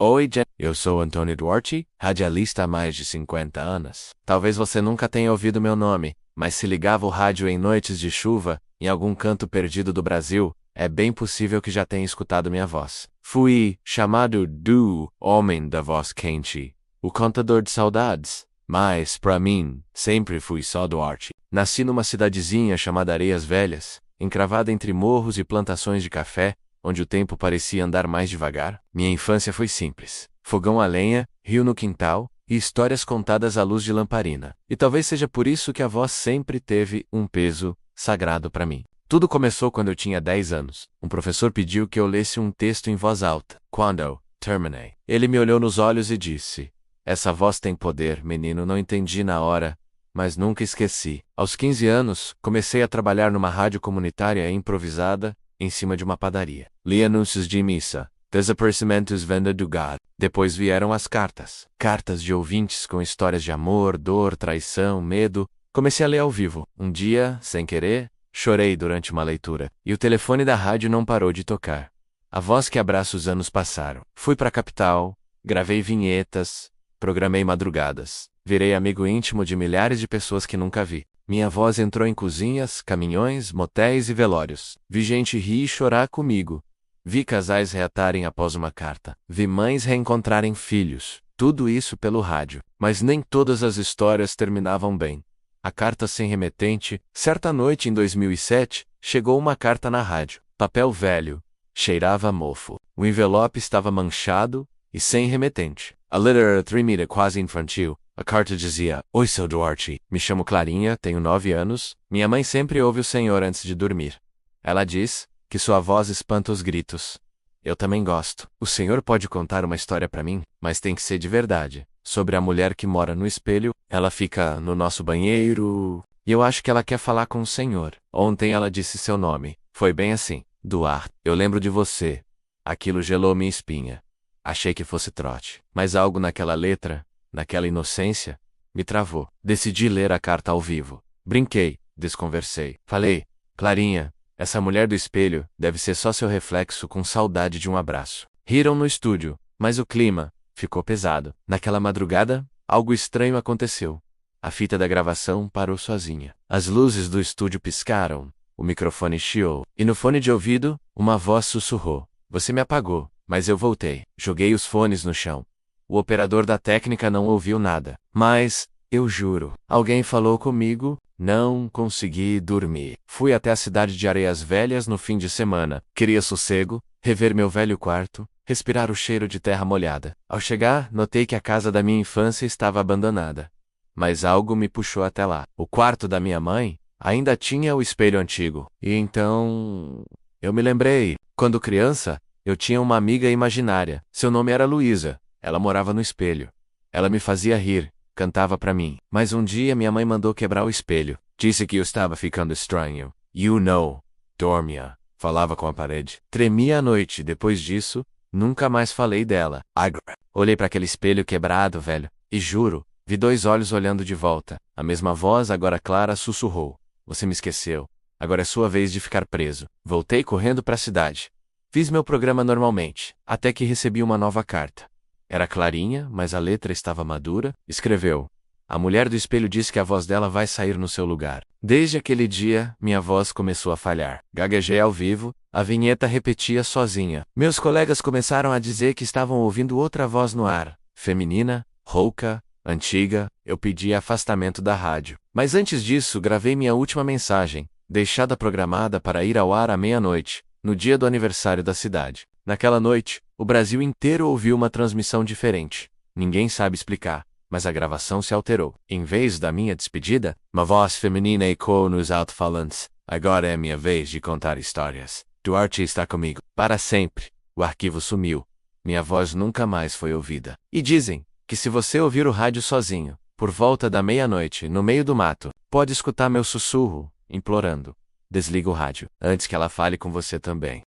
Oi, Jen. Eu sou Antônio Duarte, radialista há mais de 50 anos. Talvez você nunca tenha ouvido meu nome, mas se ligava o rádio em noites de chuva, em algum canto perdido do Brasil, é bem possível que já tenha escutado minha voz. Fui chamado do Homem da Voz Quente, o contador de saudades, mas, pra mim, sempre fui só Duarte. Nasci numa cidadezinha chamada Areias Velhas, encravada entre morros e plantações de café, onde o tempo parecia andar mais devagar. Minha infância foi simples. Fogão a lenha, rio no quintal e histórias contadas à luz de lamparina. E talvez seja por isso que a voz sempre teve um peso sagrado para mim. Tudo começou quando eu tinha 10 anos. Um professor pediu que eu lesse um texto em voz alta. Quando terminei, ele me olhou nos olhos e disse: "Essa voz tem poder, menino." Não entendi na hora, mas nunca esqueci. Aos 15 anos, comecei a trabalhar numa rádio comunitária improvisada, em cima de uma padaria. Li anúncios de missa, desaparecimentos, venda do gado. Depois vieram as cartas. Cartas de ouvintes com histórias de amor, dor, traição, medo. Comecei a ler ao vivo. Um dia, sem querer, chorei durante uma leitura. E o telefone da rádio não parou de tocar. A voz que abraça os anos passaram. Fui pra capital, gravei vinhetas, programei madrugadas. Virei amigo íntimo de milhares de pessoas que nunca vi. Minha voz entrou em cozinhas, caminhões, motéis e velórios. Vi gente rir e chorar comigo. Vi casais reatarem após uma carta. Vi mães reencontrarem filhos. Tudo isso pelo rádio. Mas nem todas as histórias terminavam bem. A carta sem remetente. Certa noite em 2007, chegou uma carta na rádio. Papel velho. Cheirava a mofo. O envelope estava manchado e sem remetente. A letra era tremida, quase infantil. A carta dizia: "Oi, seu Duarte. Me chamo Clarinha, tenho 9 anos. Minha mãe sempre ouve o senhor antes de dormir. Ela diz que sua voz espanta os gritos. Eu também gosto. O senhor pode contar uma história pra mim, mas tem que ser de verdade. Sobre a mulher que mora no espelho, ela fica no nosso banheiro. E eu acho que ela quer falar com o senhor. Ontem ela disse seu nome. Foi bem assim. Duarte. Eu lembro de você. Aquilo gelou minha espinha. Achei que fosse trote. Mas algo naquela letra, naquela inocência, me travou. Decidi ler a carta ao vivo. Brinquei, desconversei. Falei: "Clarinha, essa mulher do espelho deve ser só seu reflexo com saudade de um abraço." Riram no estúdio, mas o clima ficou pesado. Naquela madrugada, algo estranho aconteceu. A fita da gravação parou sozinha. As luzes do estúdio piscaram, o microfone chiou, e no fone de ouvido, uma voz sussurrou: "Você me apagou." Mas eu voltei. Joguei os fones no chão. O operador da técnica não ouviu nada. Mas, eu juro, alguém falou comigo. Não consegui dormir. Fui até a cidade de Areias Velhas no fim de semana. Queria sossego, rever meu velho quarto, respirar o cheiro de terra molhada. Ao chegar, notei que a casa da minha infância estava abandonada. Mas algo me puxou até lá. O quarto da minha mãe ainda tinha o espelho antigo. E então, eu me lembrei. Quando criança, eu tinha uma amiga imaginária. Seu nome era Luísa. Ela morava no espelho. Ela me fazia rir, cantava pra mim. Mas um dia minha mãe mandou quebrar o espelho. Disse que eu estava ficando estranho. Dormia. Falava com a parede. Tremia à noite. Depois disso, nunca mais falei dela. Olhei para aquele espelho quebrado, velho, e juro, vi 2 olhos olhando de volta. A mesma voz, agora clara, sussurrou: "Você me esqueceu. Agora é sua vez de ficar preso." Voltei correndo para a cidade. Fiz meu programa normalmente, até que recebi uma nova carta. Era Clarinha, mas a letra estava madura. Escreveu: "A mulher do espelho disse que a voz dela vai sair no seu lugar." Desde aquele dia, minha voz começou a falhar. Gaguejei ao vivo, a vinheta repetia sozinha. Meus colegas começaram a dizer que estavam ouvindo outra voz no ar. Feminina, rouca, antiga. Eu pedi afastamento da rádio. Mas antes disso, gravei minha última mensagem, deixada programada para ir ao ar à meia-noite, no dia do aniversário da cidade. Naquela noite, o Brasil inteiro ouviu uma transmissão diferente. Ninguém sabe explicar, mas a gravação se alterou. Em vez da minha despedida, uma voz feminina ecoou nos alto-falantes: "Agora é minha vez de contar histórias. Duarte está comigo. Para sempre." O arquivo sumiu. Minha voz nunca mais foi ouvida. E dizem que se você ouvir o rádio sozinho, por volta da meia-noite, no meio do mato, pode escutar meu sussurro, implorando: desliga o rádio, antes que ela fale com você também.